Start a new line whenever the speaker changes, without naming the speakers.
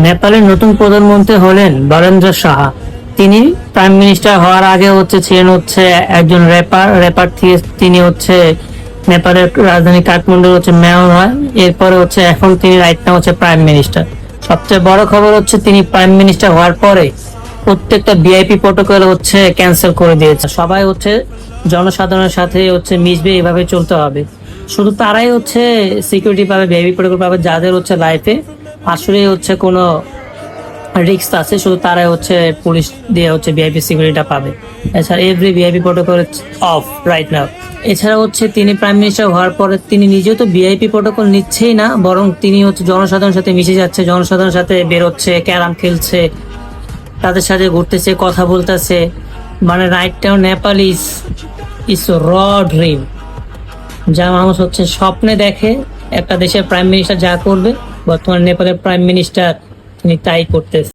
নেপালের নতুন প্রধানমন্ত্রী হলেন বীরেন্দ্র সাহা। তিনি প্রাইম মিনিস্টার হওয়ার আগে ছিলেন একজন র্যাপার থেকে তিনি নেপালের রাজধানী কাঠমান্ডুর মেয়র হয়। এরপরে এখন তিনি রাইট নাও প্রাইম মিনিস্টার। সবচেয়ে বড় খবর তিনি প্রাইম মিনিস্টার হওয়ার পরে প্রত্যেকটা ভিআইপি প্রটোকল ক্যান্সেল করে দিয়েছে। সবাই জনসাধারণের সাথে মিশবে, এভাবে চলতে হবে। শুধু তারাই সিকিউরিটি পাবে, ভিআইপি প্রটোকল পাবে যাদের লাইফে আসলে কোনো রিস্ক আছে, শুধু তারাই পুলিশ দিয়ে ভিআইপি সিকিউরিটিটা পাবে। এছাড়া every VIP protocol of right now. এছাড়া তিনি প্রাইম মিনিস্টার হওয়ার পরে তিনি নিজেও তো ভিআইপি প্রটোকল নিচ্ছেই না, বরং তিনি জনসাধারণের সাথে মিশে যাচ্ছে, জনসাধারণের সাথে বেরোচ্ছে, ক্যারাম খেলছে, তাদের সাথে ঘুরতেছে, কথা বলতেছে। মানে রাইট নাও নেপাল ইজ র ড্রিম, যা মানুষ স্বপ্নে দেখে একটা দেশের প্রাইম মিনিস্টার যা করবে। বর্তমানে নেপালের প্রাইম মিনিস্টার তিনি তাই করতেছে।